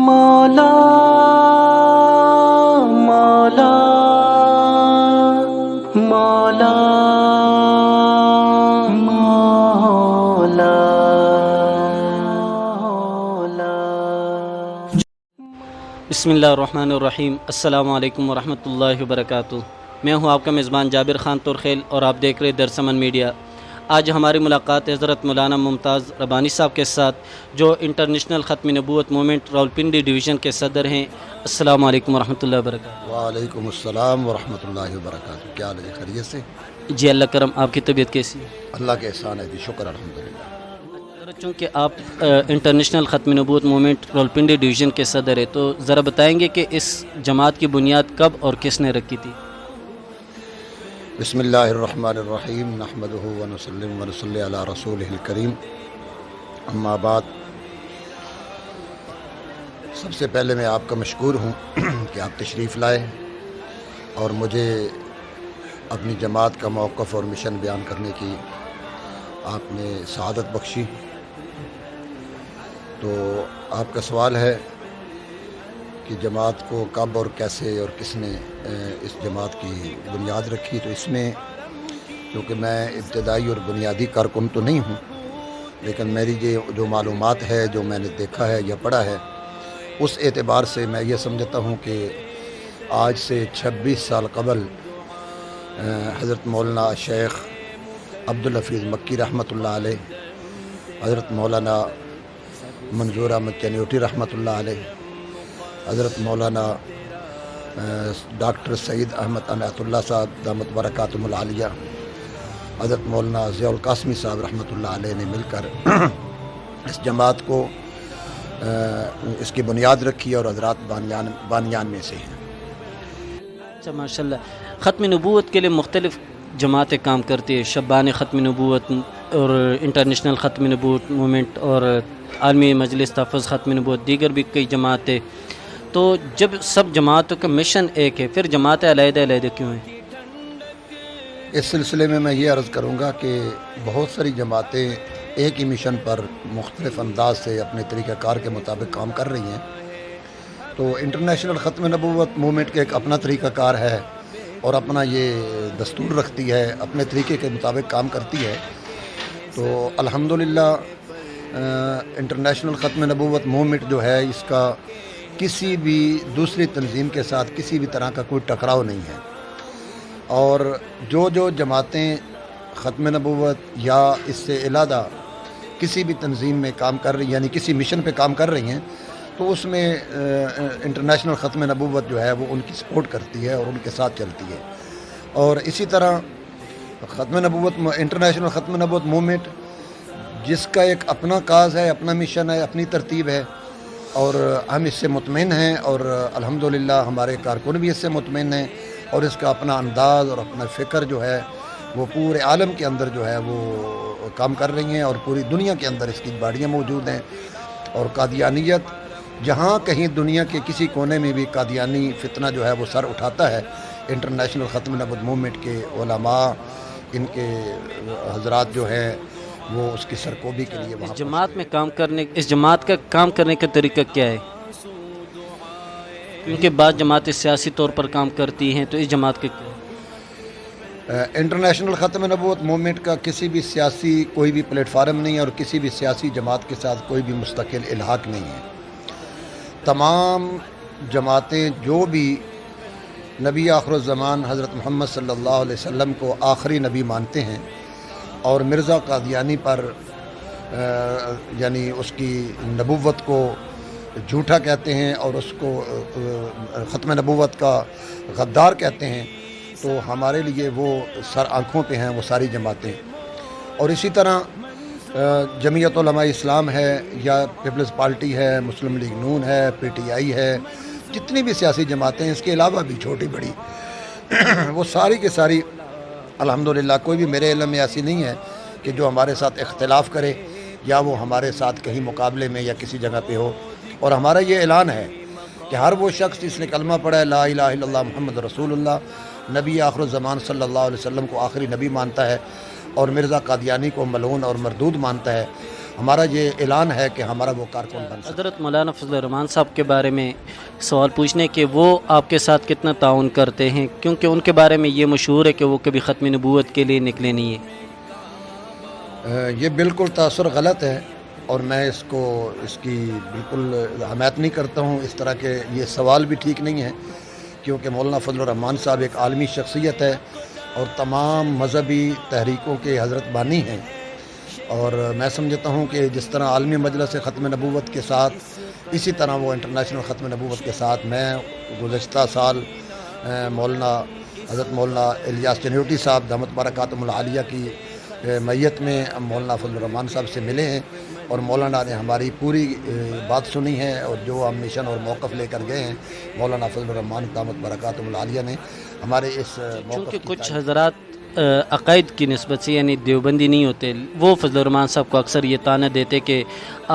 مولا مولا مولا مولا بسم اللہ الرحمن الرحیم۔ السلام علیکم ورحمۃ اللہ وبرکاتہ۔ میں ہوں آپ کا میزبان جابر خان ترخیل اور آپ دیکھ رہے درس امن میڈیا۔ آج ہماری ملاقات حضرت مولانا ممتاز ربانی صاحب کے ساتھ، جو انٹرنیشنل ختم نبوت موومنٹ راولپنڈی ڈویژن کے صدر ہیں۔ السلام علیکم ورحمۃ اللہ وبرکاتہ۔ وعلیکم السلام ورحمۃ اللہ وبرکاتہ۔ کیا حال ہے؟ خیریت سے؟ جی اللہ کرم، آپ کی طبیعت کیسی ہے؟ اللہ کے احسان ہے جی، شکر الحمدللہ۔ چونکہ آپ انٹرنیشنل ختم نبوت موومنٹ راولپنڈی ڈویژن کے صدر ہیں، تو ذرا بتائیں گے کہ اس جماعت کی بنیاد کب اور کس نے رکھی تھی؟ بسم اللہ الرحمن الرحیم، نحمدہ ونسلم ونصلی علی رسولہ الکریم، اما بعد۔ سب سے پہلے میں آپ کا مشکور ہوں کہ آپ تشریف لائے اور مجھے اپنی جماعت کا موقف اور مشن بیان کرنے کی آپ نے سعادت بخشی۔ تو آپ کا سوال ہے کہ جماعت کو کب اور کیسے اور کس نے اس جماعت کی بنیاد رکھی، تو اس میں کیونکہ میں ابتدائی اور بنیادی کارکن تو نہیں ہوں، لیکن میری جو معلومات ہے، جو میں نے دیکھا ہے یا پڑھا ہے، اس اعتبار سے میں یہ سمجھتا ہوں کہ آج سے 26 سال قبل حضرت مولانا شیخ عبدالحفیظ مکی رحمۃ اللہ علیہ، حضرت مولانا منظور احمد چنیوٹی رحمۃ اللہ علیہ، حضرت مولانا ڈاکٹر سعید احمد عنایت اللہ صاحب دامت برکاتہم العالیہ، حضرت مولانا ضیاء القاسمی صاحب رحمۃ اللہ علیہ نے مل کر اس جماعت کو اس کی بنیاد رکھی اور حضرات بانیان میں سے ہیں۔ اچھا، ماشاء اللہ۔ ختم نبوت کے لیے مختلف جماعتیں کام کرتی ہیں، شبان ختم نبوت اور انٹرنیشنل ختم نبوت موومنٹ اور عالمی مجلس تحفظ ختم نبوت، دیگر بھی کئی جماعتیں۔ تو جب سب جماعتوں کا مشن ایک ہے، پھر جماعتیں علیحدہ علیحدہ کیوں ہیں؟ اس سلسلے میں یہ عرض کروں گا کہ بہت ساری جماعتیں ایک ہی مشن پر مختلف انداز سے اپنے طریقہ کار کے مطابق کام کر رہی ہیں۔ تو انٹرنیشنل ختم نبوت موومنٹ کا ایک اپنا طریقہ کار ہے اور اپنا یہ دستور رکھتی ہے، اپنے طریقے کے مطابق کام کرتی ہے۔ تو الحمدللہ انٹرنیشنل ختم نبوت موومنٹ جو ہے، اس کا کسی بھی دوسری تنظیم کے ساتھ کسی بھی طرح کا کوئی ٹکراؤ نہیں ہے، اور جو جماعتیں ختم نبوت یا اس سے علیحدہ کسی بھی تنظیم میں کام کر رہی، یعنی کسی مشن پہ کام کر رہی ہیں، تو اس میں انٹرنیشنل ختم نبوت جو ہے وہ ان کی سپورٹ کرتی ہے اور ان کے ساتھ چلتی ہے۔ اور اسی طرح انٹرنیشنل ختم نبوت موومنٹ، جس کا ایک اپنا کاز ہے، اپنا مشن ہے، اپنی ترتیب ہے، اور ہم اس سے مطمئن ہیں، اور الحمدللہ ہمارے کارکن بھی اس سے مطمئن ہیں، اور اس کا اپنا انداز اور اپنا فکر جو ہے وہ پورے عالم کے اندر جو ہے وہ کام کر رہی ہیں، اور پوری دنیا کے اندر اس کی باڑیاں موجود ہیں۔ اور قادیانیت جہاں کہیں دنیا کے کسی کونے میں بھی قادیانی فتنہ جو ہے وہ سر اٹھاتا ہے، انٹرنیشنل ختم نبوت موومنٹ کے علماء، ان کے حضرات جو ہیں، وہ اس کی سرکوبی کے لیے وہاں اس جماعت کا کام کرنے کا طریقہ کیا ہے؟ کیونکہ بعض جماعتیں سیاسی طور پر کام کرتی ہیں، تو اس جماعت کا کیا ہے؟ انٹرنیشنل ختم نبوت موومنٹ کا کسی بھی سیاسی کوئی بھی پلیٹ فارم نہیں ہے، اور کسی بھی سیاسی جماعت کے ساتھ کوئی بھی مستقل الحاق نہیں ہے۔ تمام جماعتیں جو بھی نبی آخر الزمان حضرت محمد صلی اللہ علیہ وسلم کو آخری نبی مانتے ہیں، اور مرزا قادیانی پر یعنی اس کی نبوت کو جھوٹا کہتے ہیں اور اس کو ختم نبوت کا غدار کہتے ہیں، تو ہمارے لیے وہ سر آنکھوں پہ ہیں وہ ساری جماعتیں۔ اور اسی طرح جمعیت علماء اسلام ہے، یا پیپلز پارٹی ہے، مسلم لیگ نون ہے، پی ٹی آئی ہے، جتنی بھی سیاسی جماعتیں ہیں، اس کے علاوہ بھی چھوٹی بڑی وہ ساری کی ساری الحمدللہ کوئی بھی میرے علم میں ایسی نہیں ہے کہ جو ہمارے ساتھ اختلاف کرے یا وہ ہمارے ساتھ کہیں مقابلے میں یا کسی جگہ پہ ہو۔ اور ہمارا یہ اعلان ہے کہ ہر وہ شخص جس نے کلمہ پڑھا ہے لا الہ الا اللہ محمد رسول اللہ، نبی آخر الزمان صلی اللہ علیہ وسلم کو آخری نبی مانتا ہے، اور مرزا قادیانی کو ملعون اور مردود مانتا ہے، ہمارا یہ اعلان ہے کہ ہمارا وہ کارکن بن سکتا ہے۔ حضرت مولانا فضل الرحمان صاحب کے بارے میں سوال پوچھنے کہ وہ آپ کے ساتھ کتنا تعاون کرتے ہیں، کیونکہ ان کے بارے میں یہ مشہور ہے کہ وہ کبھی ختم نبوت کے لیے نکلے نہیں ہیں۔ یہ بالکل تاثر غلط ہے، اور میں اس کی بالکل حمایت نہیں کرتا ہوں۔ اس طرح کے یہ سوال بھی ٹھیک نہیں ہے، کیونکہ مولانا فضل الرحمان صاحب ایک عالمی شخصیت ہے اور تمام مذہبی تحریکوں کے حضرت بانی ہیں، اور میں سمجھتا ہوں کہ جس طرح عالمی مجلس ختم نبوت کے ساتھ، اسی طرح وہ انٹرنیشنل ختم نبوت کے ساتھ میں گزشتہ سال حضرت مولانا الیاس چنیوٹی صاحب دامت برکاتہم العالیہ کی میت میں مولانا فضل الرحمان صاحب سے ملے ہیں، اور مولانا نے ہماری پوری بات سنی ہے، اور جو ہم مشن اور موقف لے کر گئے ہیں مولانا فضل الرحمان دامت برکاتہم العالیہ نے ہمارے اس موقف چونکہ کی کچھ حضرات عقائد کی نسبت سے یعنی دیوبندی نہیں ہوتے، وہ فضل الرحمان صاحب کو اکثر یہ طعنہ دیتے کہ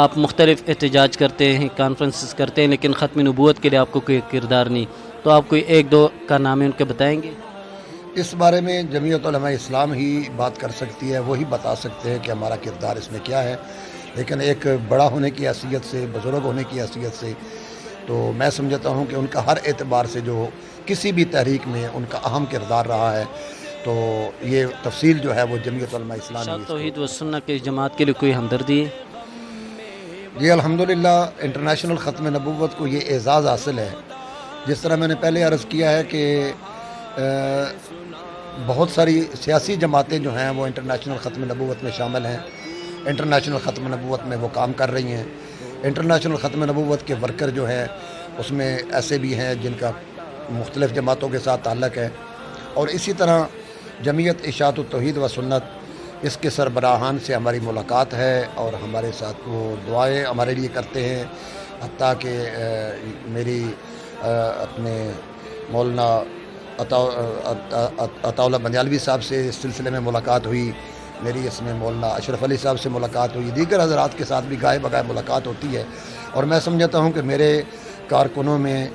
آپ مختلف احتجاج کرتے ہیں، کانفرنسز کرتے ہیں، لیکن ختم نبوت کے لیے آپ کو کوئی کردار نہیں، تو آپ کوئی ایک دو کارنامے ان کے بتائیں گے؟ اس بارے میں جمعیت علماء اسلام ہی بات کر سکتی ہے، وہی بتا سکتے ہیں کہ ہمارا کردار اس میں کیا ہے، لیکن ایک بڑا ہونے کی حیثیت سے، بزرگ ہونے کی حیثیت سے تو میں سمجھتا ہوں کہ ان کا ہر اعتبار سے جو کسی بھی تحریک میں ان کا اہم کردار رہا ہے، تو یہ تفصیل جو ہے وہ جمعیت علماء اسلام ہی توحید و سنت کی جماعت کے لیے کوئی ہمدردی ہے؟ جی الحمدللہ انٹرنیشنل ختم نبوت کو یہ اعزاز حاصل ہے، جس طرح میں نے پہلے عرض کیا ہے کہ بہت ساری سیاسی جماعتیں جو ہیں وہ انٹرنیشنل ختم نبوت میں شامل ہیں، انٹرنیشنل ختم نبوت میں وہ کام کر رہی ہیں۔ انٹرنیشنل ختم نبوت کے ورکر جو ہیں اس میں ایسے بھی ہیں جن کا مختلف جماعتوں کے ساتھ تعلق ہے، اور اسی طرح جمعیت اشاعت التوحید و سنت، اس کے سربراہان سے ہماری ملاقات ہے، اور ہمارے ساتھ وہ دعائیں ہمارے لیے کرتے ہیں، حتیٰ کہ میری اپنے مولانا عطا اللہ بنیالوی صاحب سے اس سلسلے میں ملاقات ہوئی، میری اس میں مولانا اشرف علی صاحب سے ملاقات ہوئی، دیگر حضرات کے ساتھ بھی گاہے بگاہے ملاقات ہوتی ہے، اور میں سمجھتا ہوں کہ میرے کارکنوں میں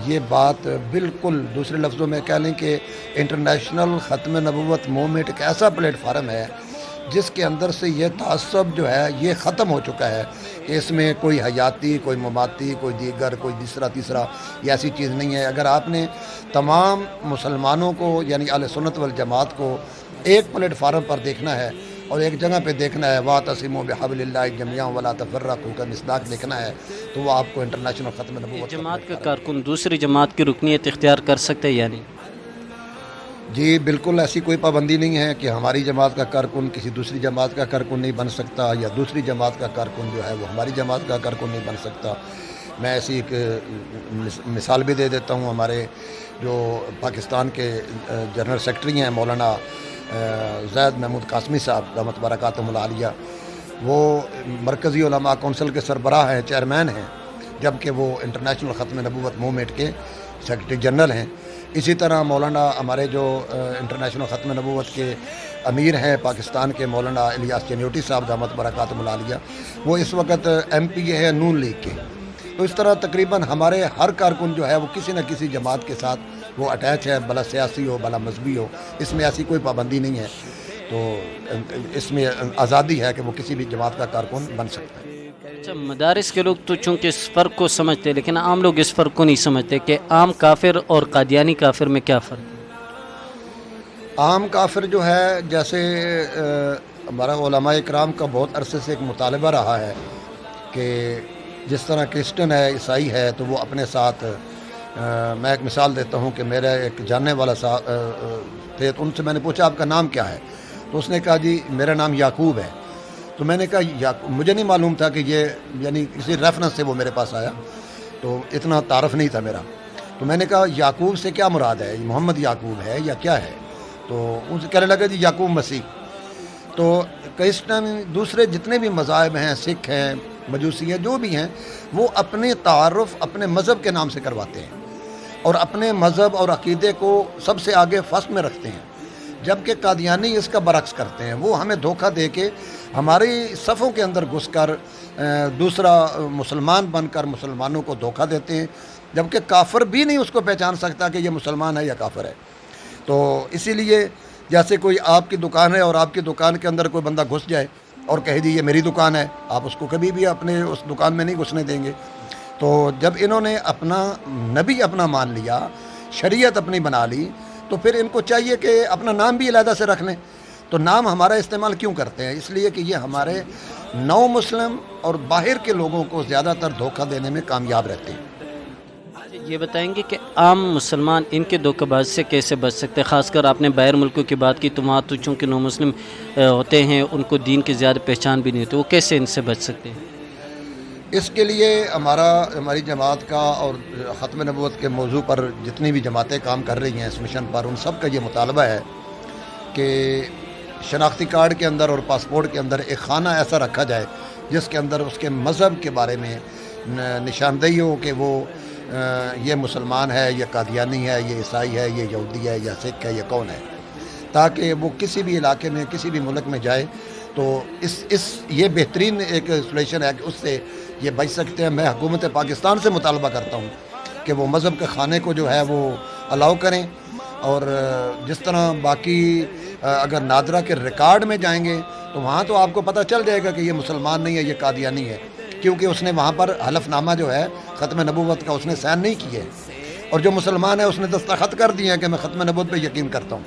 یہ بات بالکل دوسرے لفظوں میں کہہ لیں کہ انٹرنیشنل ختم نبوت موومنٹ ایک ایسا پلیٹ فارم ہے جس کے اندر سے یہ تعصب جو ہے یہ ختم ہو چکا ہے کہ اس میں کوئی حیاتی، کوئی مماتی، کوئی دیگر، کوئی تیسرا یہ ایسی چیز نہیں ہے۔ اگر آپ نے تمام مسلمانوں کو یعنی اہل سنت والجماعت کو ایک پلیٹ فارم پر دیکھنا ہے اور ایک جگہ پہ دیکھنا ہے، وَاعْتَصِمُوا بِحَبْلِ اللَّهِ جَمِيعًا وَلَا تَفَرَّقُوا کا مصداق دیکھنا ہے، تو وہ آپ کو انٹرنیشنل ختم نبوت جماعت کا کارکن دوسری جماعت کی رکنیت اختیار کر سکتے ہیں یعنی؟ جی بالکل ایسی کوئی پابندی نہیں ہے کہ ہماری جماعت کا کارکن کسی دوسری جماعت کا کارکن نہیں بن سکتا، یا دوسری جماعت کا کارکن جو ہے وہ ہماری جماعت کا کارکن نہیں بن سکتا۔ میں ایسی ایک مثال بھی دے دیتا ہوں، ہمارے جو پاکستان کے جنرل سیکرٹری ہیں مولانا زید محمود قاسمی صاحب دامت برکاتہم العالیہ، وہ مرکزی علماء کونسل کے سربراہ ہیں، چیئرمین ہیں، جبکہ وہ انٹرنیشنل ختم نبوت موومنٹ کے سیکرٹری جنرل ہیں۔ اسی طرح مولانا ہمارے جو انٹرنیشنل ختم نبوت کے امیر ہیں پاکستان کے مولانا الیاس چنیوٹی صاحب دامت برکاتہم العالیہ، وہ اس وقت ایم پی اے ہے نون لیگ کے۔ تو اس طرح تقریباً ہمارے ہر کارکن جو ہے وہ کسی نہ کسی جماعت کے ساتھ وہ اٹیچ ہے، بلا سیاسی ہو بلا مذہبی ہو، اس میں ایسی کوئی پابندی نہیں ہے، تو اس میں آزادی ہے کہ وہ کسی بھی جماعت کا کارکن بن سکتا ہے۔ اچھا، مدارس کے لوگ تو چونکہ اس فرق کو سمجھتے، لیکن عام لوگ اس فرق کو نہیں سمجھتے کہ عام کافر اور قادیانی کافر میں کیا فرق ہے؟ عام کافر جو ہے، جیسے ہمارا علماء اکرام کا بہت عرصے سے ایک مطالبہ رہا ہے کہ جس طرح کرسچن ہے، عیسائی ہے، تو وہ اپنے ساتھ میں ایک مثال دیتا ہوں کہ میرا ایک جاننے والا تھے، تو ان سے میں نے پوچھا آپ کا نام کیا ہے، تو اس نے کہا جی میرا نام یعقوب ہے۔ تو میں نے کہا مجھے نہیں معلوم تھا کہ یہ یعنی کسی ریفرنس سے وہ میرے پاس آیا، تو اتنا تعارف نہیں تھا میرا، تو میں نے کہا یعقوب سے کیا مراد ہے، محمد یعقوب ہے یا کیا ہے؟ تو ان سے کہنے لگا جی یعقوب مسیح۔ تو کرسچن دوسرے جتنے بھی مذاہب ہیں، سکھ ہیں، مجوسی ہیں، جو بھی ہیں، وہ اپنے تعارف اپنے مذہب کے نام سے کرواتے ہیں اور اپنے مذہب اور عقیدے کو سب سے آگے فرسٹ میں رکھتے ہیں، جبکہ قادیانی اس کا برعکس کرتے ہیں۔ وہ ہمیں دھوکہ دے کے ہماری صفوں کے اندر گھس کر دوسرا مسلمان بن کر مسلمانوں کو دھوکہ دیتے ہیں، جبکہ کافر بھی نہیں اس کو پہچان سکتا کہ یہ مسلمان ہے یا کافر ہے۔ تو اسی لیے جیسے کوئی آپ کی دکان ہے اور آپ کی دکان کے اندر کوئی بندہ گھس جائے اور کہے جی یہ میری دکان ہے، آپ اس کو کبھی بھی اپنے اس دکان میں نہیں گھسنے دیں گے۔ تو جب انہوں نے اپنا نبی اپنا مان لیا، شریعت اپنی بنا لی، تو پھر ان کو چاہیے کہ اپنا نام بھی علیحدہ سے رکھ لیں۔ تو نام ہمارا استعمال کیوں کرتے ہیں؟ اس لیے کہ یہ ہمارے نو مسلم اور باہر کے لوگوں کو زیادہ تر دھوکہ دینے میں کامیاب رہتے ہیں۔ یہ بتائیں گے کہ عام مسلمان ان کے دھوکہ باز سے کیسے بچ سکتے ہیں؟ خاص کر آپ نے باہر ملکوں کی بات کی، تو وہاں تو چونکہ نو مسلم ہوتے ہیں، ان کو دین کی زیادہ پہچان بھی نہیں ہوتی، وہ کیسے ان سے بچ سکتے ہیں؟ اس کے لیے ہماری جماعت کا اور ختم نبوت کے موضوع پر جتنی بھی جماعتیں کام کر رہی ہیں اس مشن پر، ان سب کا یہ مطالبہ ہے کہ شناختی کارڈ کے اندر اور پاسپورٹ کے اندر ایک خانہ ایسا رکھا جائے جس کے اندر اس کے مذہب کے بارے میں نشاندہی ہو کہ وہ یہ مسلمان ہے، یہ قادیانی ہے، یہ عیسائی ہے، یہ یہودی ہے، یا سکھ ہے، یہ کون ہے، تاکہ وہ کسی بھی علاقے میں کسی بھی ملک میں جائے تو یہ بہترین ایک سولوشن ہے کہ اس سے یہ بچ سکتے ہیں۔ میں حکومت پاکستان سے مطالبہ کرتا ہوں کہ وہ مذہب کے خانے کو جو ہے وہ الاؤ کریں، اور جس طرح باقی اگر نادرہ کے ریکارڈ میں جائیں گے تو وہاں تو آپ کو پتہ چل جائے گا کہ یہ مسلمان نہیں ہے، یہ قادیانی ہے، کیونکہ اس نے وہاں پر حلف نامہ جو ہے ختم نبوت کا اس نے سائن نہیں کیے، اور جو مسلمان ہے اس نے دستخط کر دیے ہیں کہ میں ختم نبوت پہ یقین کرتا ہوں۔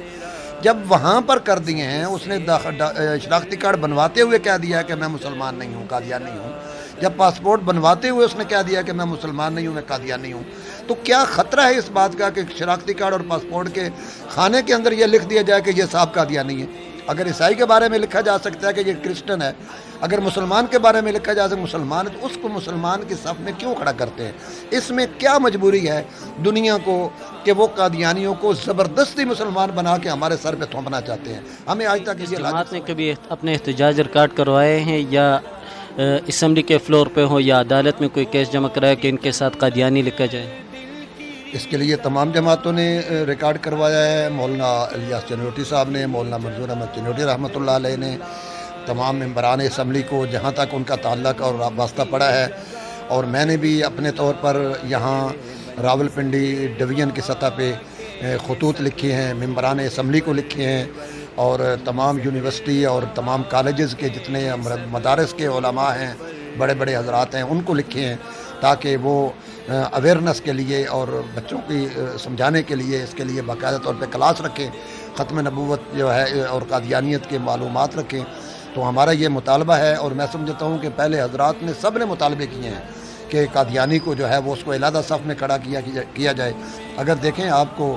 جب وہاں پر کر دیے ہیں، اس نے شناختی کارڈ بنواتے ہوئے کہہ دیا ہے کہ میں مسلمان نہیں ہوں، قادیانی نہیں ہوں، جب پاسپورٹ بنواتے ہوئے اس نے کہہ دیا کہ میں مسلمان نہیں ہوں، میں قادیانی ہوں، تو کیا خطرہ ہے اس بات کا کہ شناختی کارڈ اور پاسپورٹ کے خانے کے اندر یہ لکھ دیا جائے کہ یہ صاحب قادیانی ہے؟ اگر عیسائی کے بارے میں لکھا جا سکتا ہے کہ یہ کرسچن ہے، اگر مسلمان کے بارے میں لکھا جا سکتا ہے مسلمان ہے، تو اس کو مسلمان کی صف میں کیوں کھڑا کرتے ہیں؟ اس میں کیا مجبوری ہے دنیا کو کہ وہ قادیانیوں کو زبردستی مسلمان بنا کے ہمارے سر پہ تھوپنا چاہتے ہیں؟ ہمیں آج تک یہ جماعت نے کبھی اپنے احتجاج ریکارڈ کروائے ہیں، یا اسمبلی کے فلور پہ ہو یا عدالت میں کوئی کیس جمع کرایا کہ ان کے ساتھ قادیانی لکھا جائے؟ اس کے لیے تمام جماعتوں نے ریکارڈ کروایا ہے۔ مولانا الیاس چنوٹی صاحب نے، مولانا منظور احمد چنوٹی رحمۃ اللہ علیہ نے، تمام ممبران اسمبلی کو جہاں تک ان کا تعلق اور واسطہ پڑا ہے، اور میں نے بھی اپنے طور پر یہاں راولپنڈی ڈویژن کی سطح پہ خطوط لکھے ہیں، ممبران اسمبلی کو لکھے ہیں، اور تمام یونیورسٹی اور تمام کالجز کے جتنے مدارس کے علماء ہیں، بڑے بڑے حضرات ہیں، ان کو لکھے ہیں تاکہ وہ اویئرنس کے لیے اور بچوں کی سمجھانے کے لیے اس کے لیے باقاعدہ طور پہ کلاس رکھیں، ختم نبوت جو ہے اور قادیانیت کے معلومات رکھیں۔ تو ہمارا یہ مطالبہ ہے، اور میں سمجھتا ہوں کہ پہلے حضرات نے سب نے مطالبے کیے ہیں کہ قادیانی کو جو ہے وہ اس کو علیحدہ صف میں کھڑا کیا جائے۔ اگر دیکھیں آپ کو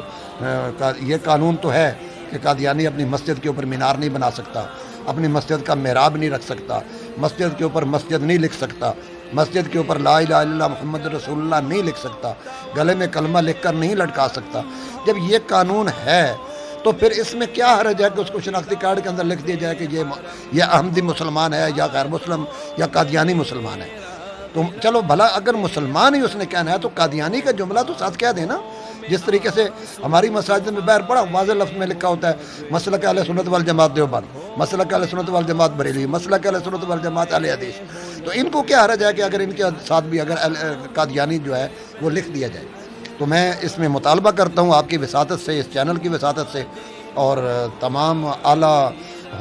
یہ قانون تو ہے کہ قادیانی اپنی مسجد کے اوپر مینار نہیں بنا سکتا، اپنی مسجد کا محراب نہیں رکھ سکتا، مسجد کے اوپر مسجد نہیں لکھ سکتا، مسجد کے اوپر لا الہ الا اللہ محمد رسول اللہ نہیں لکھ سکتا، گلے میں کلمہ لکھ کر نہیں لٹکا سکتا۔ جب یہ قانون ہے تو پھر اس میں کیا حرج ہے کہ اس کو شناختی کارڈ کے اندر لکھ دیا جائے کہ یہ احمدی مسلمان ہے یا غیر مسلم یا قادیانی مسلمان ہے؟ تو چلو بھلا اگر مسلمان ہی اس نے کہنا ہے تو قادیانی کا جملہ تو ساتھ کہہ دینا۔ جس طریقے سے ہماری مساجد میں باہر بڑا واضح لفظ میں لکھا ہوتا ہے مسلک اہل سنت والجماعت دیوبند، مسلک اہل سنت والجماعت بریلی، مسلک اہل سنت والجماعت اہل حدیث، تو ان کو کیا حرج ہے کہ اگر ان کے ساتھ بھی اگر قادیانی جو ہے وہ لکھ دیا جائے؟ تو میں اس میں مطالبہ کرتا ہوں آپ کی وساطت سے، اس چینل کی وساطت سے، اور تمام اعلیٰ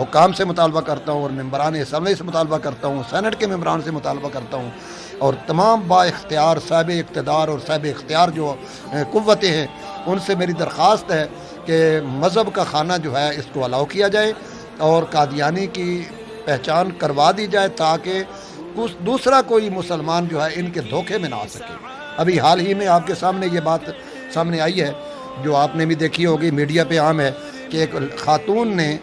حکام سے مطالبہ کرتا ہوں، اور ممبران اسمبلی سے مطالبہ کرتا ہوں، سینٹ کے ممبران سے مطالبہ کرتا ہوں، اور تمام با اختیار صاحب اقتدار اور صاحب اختیار جو قوتیں ہیں ان سے میری درخواست ہے کہ مذہب کا خانہ جو ہے اس کو الاؤ کیا جائے اور قادیانی کی پہچان کروا دی جائے، تاکہ دوسرا کوئی مسلمان جو ہے ان کے دھوکے میں نہ آ سکے۔ ابھی حال ہی میں آپ کے سامنے یہ بات سامنے آئی ہے، جو آپ نے بھی دیکھی ہوگی، میڈیا پہ عام ہے، کہ ایک خاتون نے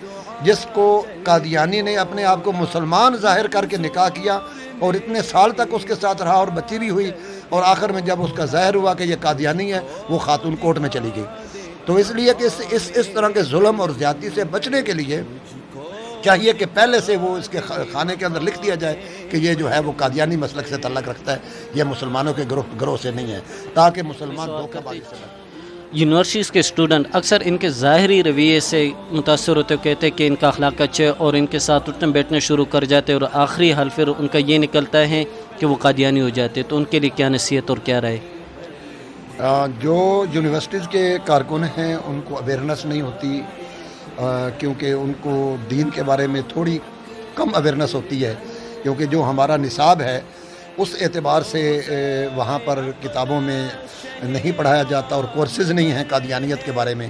جس کو قادیانی نے اپنے آپ کو مسلمان ظاہر کر کے نکاح کیا اور اتنے سال تک اس کے ساتھ رہا اور بچی بھی ہوئی، اور آخر میں جب اس کا ظاہر ہوا کہ یہ قادیانی ہے، وہ خاتون کورٹ میں چلی گئی۔ تو اس لیے کہ اس طرح کے ظلم اور زیادتی سے بچنے کے لیے چاہیے کہ پہلے سے وہ اس کے خانے کے اندر لکھ دیا جائے کہ یہ جو ہے وہ قادیانی مسلک سے تعلق رکھتا ہے، یہ مسلمانوں کے گروہ سے نہیں ہے، تاکہ مسلمان دھوکہ بازی سے بچیں۔ یونیورسٹیز کے اسٹوڈنٹ اکثر ان کے ظاہری رویے سے متاثر ہوتے کہتے ہیں کہ ان کا اخلاق اچھا ہے، اور ان کے ساتھ اٹھنے بیٹھنے شروع کر جاتے ہیں، اور آخری حل پھر ان کا یہ نکلتا ہے کہ وہ قادیانی ہو جاتے ہیں۔ تو ان کے لیے کیا نصیحت اور کیا رائے؟ جو یونیورسٹیز کے کارکن ہیں ان کو اویئرنس نہیں ہوتی، کیونکہ ان کو دین کے بارے میں تھوڑی کم اویئرنیس ہوتی ہے، کیونکہ جو ہمارا نصاب ہے اس اعتبار سے وہاں پر کتابوں میں نہیں پڑھایا جاتا اور کورسز نہیں ہیں قادیانیت کے بارے میں.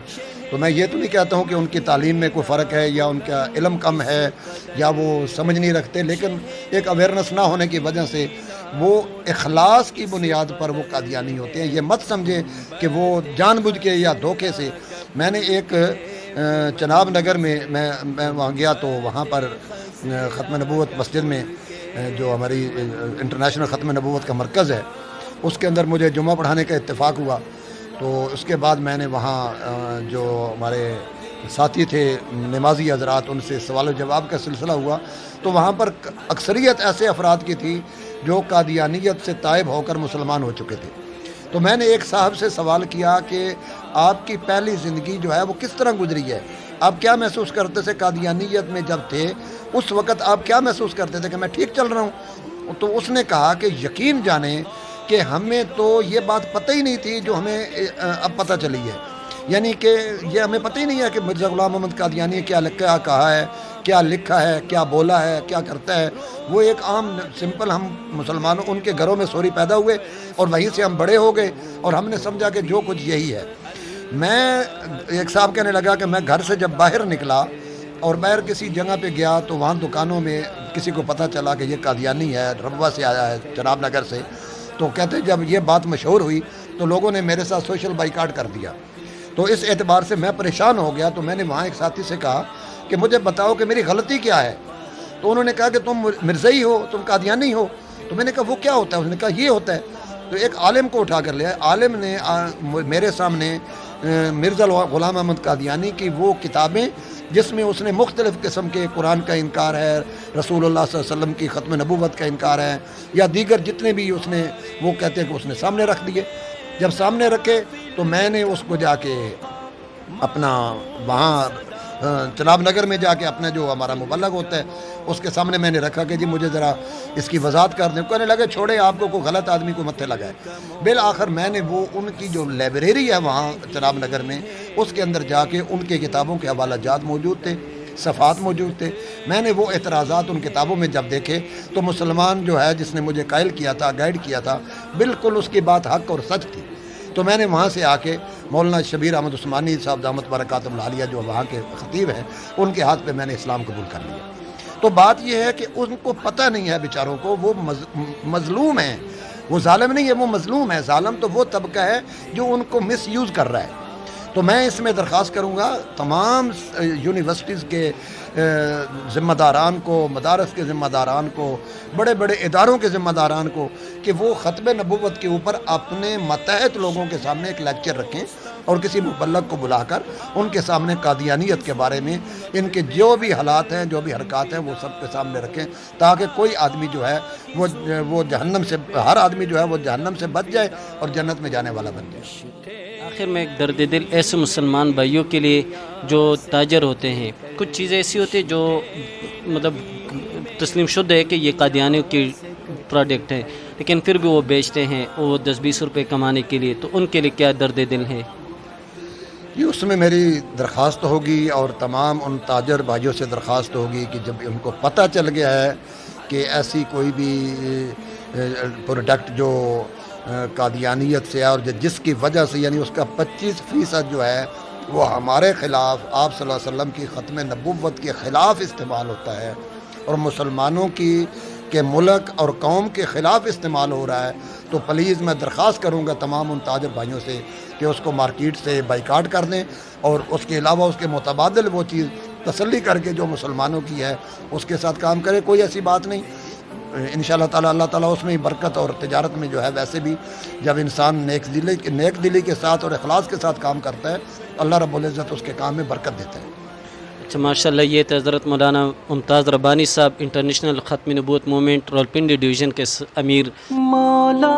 تو میں یہ تو نہیں کہتا ہوں کہ ان کی تعلیم میں کوئی فرق ہے یا ان کا علم کم ہے یا وہ سمجھ نہیں رکھتے، لیکن ایک اویئرنیس نہ ہونے کی وجہ سے وہ اخلاص کی بنیاد پر وہ قادیانی ہوتے ہیں. یہ مت سمجھے کہ وہ جان بوجھ کے یا دھوکے سے. میں نے ایک چناب نگر میں وہاں گیا تو وہاں پر ختم نبوت مسجد میں جو ہماری انٹرنیشنل ختم نبوت کا مرکز ہے اس کے اندر مجھے جمعہ پڑھانے کا اتفاق ہوا. تو اس کے بعد میں نے وہاں جو ہمارے ساتھی تھے نمازی حضرات ان سے سوال و جواب کا سلسلہ ہوا. تو وہاں پر اکثریت ایسے افراد کی تھی جو قادیانیت سے تائب ہو کر مسلمان ہو چکے تھے. تو میں نے ایک صاحب سے سوال کیا کہ آپ کی پہلی زندگی جو ہے وہ کس طرح گزری ہے، آپ کیا محسوس کرتے تھے قادیانیت میں جب تھے اس وقت آپ کیا محسوس کرتے تھے کہ میں ٹھیک چل رہا ہوں؟ تو اس نے کہا کہ یقین جانیں کہ ہمیں تو یہ بات پتہ ہی نہیں تھی جو ہمیں اب پتہ چلی ہے. یعنی کہ یہ ہمیں پتہ ہی نہیں ہے کہ مرزا غلام محمد قادیانی کیا کہا ہے، کیا لکھا ہے، کیا بولا ہے، کیا کرتا ہے. وہ ایک عام سمپل ہم مسلمانوں ان کے گھروں میں سوری پیدا ہوئے اور وہیں سے ہم بڑے ہو گئے اور ہم نے سمجھا کہ جو کچھ یہی ہے. میں ایک صاحب کہنے لگا کہ میں گھر سے جب باہر نکلا اور باہر کسی جگہ پہ گیا تو وہاں دکانوں میں کسی کو پتہ چلا کہ یہ قادیانی ہے، ربوہ سے آیا ہے، چناب نگر سے. تو کہتے جب یہ بات مشہور ہوئی تو لوگوں نے میرے ساتھ سوشل بائیکاٹ کر دیا. تو اس اعتبار سے میں پریشان ہو گیا. تو میں نے وہاں ایک ساتھی سے کہا کہ مجھے بتاؤ کہ میری غلطی کیا ہے. تو انہوں نے کہا کہ تم مرزائی ہو، تم قادیانی ہو. تو میں نے کہا وہ کیا ہوتا ہے؟ اس نے کہا یہ ہوتا ہے. تو ایک عالم کو اٹھا کر لیا. عالم نے میرے سامنے مرزا غلام احمد قادیانی کی وہ کتابیں جس میں اس نے مختلف قسم کے قرآن کا انکار ہے، رسول اللہ صلی اللہ علیہ وسلم کی ختم نبوت کا انکار ہے یا دیگر جتنے بھی اس نے وہ کہتے ہیں کہ اس نے سامنے رکھ دیے. جب سامنے رکھے تو میں نے اس کو جا کے اپنا وہاں چناب نگر میں جا کے اپنا جو ہمارا مبلغ ہوتا ہے اس کے سامنے میں نے رکھا کہ جی مجھے ذرا اس کی وضاحت کر دیں. کہنے لگے چھوڑے آپ کو کوئی غلط آدمی کو متھے لگائے. بالآخر میں نے وہ ان کی جو لائبریری ہے وہاں چناب نگر میں اس کے اندر جا کے ان کے کتابوں کے حوالہ جات موجود تھے، صفحات موجود تھے. میں نے وہ اعتراضات ان کتابوں میں جب دیکھے تو مسلمان جو ہے جس نے مجھے قائل کیا تھا، گائیڈ کیا تھا، بالکل اس کی بات حق اور سچ تھی. تو میں نے وہاں سے آ کے مولانا شبیر احمد عثمانی صاحب دامت برکاتہم العالیہ جو وہاں کے خطیب ہیں ان کے ہاتھ پہ میں نے اسلام قبول کر لیا. تو بات یہ ہے کہ ان کو پتہ نہیں ہے بیچاروں کو، وہ مظلوم ہیں. وہ ظالم نہیں ہے، وہ مظلوم ہے. ظالم تو وہ طبقہ ہے جو ان کو مس یوز کر رہا ہے. تو میں اس میں درخواست کروں گا تمام یونیورسٹیز کے ذمہ داران کو، مدارس کے ذمہ داران کو، بڑے بڑے اداروں کے ذمہ داران کو کہ وہ ختم نبوت کے اوپر اپنے ماتحت لوگوں کے سامنے ایک لیکچر رکھیں اور کسی مبلغ کو بلا کر ان کے سامنے قادیانیت کے بارے میں ان کے جو بھی حالات ہیں، جو بھی حرکات ہیں وہ سب کے سامنے رکھیں تاکہ کوئی آدمی جو ہے وہ جہنم سے، ہر آدمی جو ہے وہ جہنم سے بچ جائے اور جنت میں جانے والا بن جائے. آخر میں ایک درد دل ایسے مسلمان بھائیوں کے لیے جو تاجر ہوتے ہیں، کچھ چیزیں ایسی ہوتی ہیں جو مطلب تسلیم شدہ ہے کہ یہ قادیانیوں کی پروڈکٹ ہے لیکن پھر بھی وہ بیچتے ہیں وہ 10-20 روپے کمانے کے لیے. تو ان کے لیے کیا درد دل ہے؟ یہ اس میں میری درخواست ہوگی اور تمام ان تاجر بھائیوں سے درخواست ہوگی کہ جب ان کو پتہ چل گیا ہے کہ ایسی کوئی بھی پروڈکٹ جو قادیانیت سے ہے اور جس کی وجہ سے یعنی اس کا 25% جو ہے وہ ہمارے خلاف، آپ صلی اللہ علیہ وسلم کی ختم نبوت کے خلاف استعمال ہوتا ہے اور مسلمانوں کے ملک اور قوم کے خلاف استعمال ہو رہا ہے، تو پلیز میں درخواست کروں گا تمام ان تاجر بھائیوں سے کہ اس کو مارکیٹ سے بائیکاٹ کر دیں اور اس کے علاوہ اس کے متبادل وہ چیز تسلی کر کے جو مسلمانوں کی ہے اس کے ساتھ کام کرے. کوئی ایسی بات نہیں، انشاءاللہ تعالی اللہ تعالیٰ اس میں ہی برکت، اور تجارت میں جو ہے ویسے بھی جب انسان نیک دلی کے ساتھ اور اخلاص کے ساتھ کام کرتا ہے اللہ رب العزت اس کے کام میں برکت دیتا ہے. اچھا ماشاءاللہ، یہ تھے حضرت مولانا ممتاز ربانی صاحب، انٹرنیشنل ختم نبوت موومنٹ راولپنڈی ڈویژن کے امیر. مولا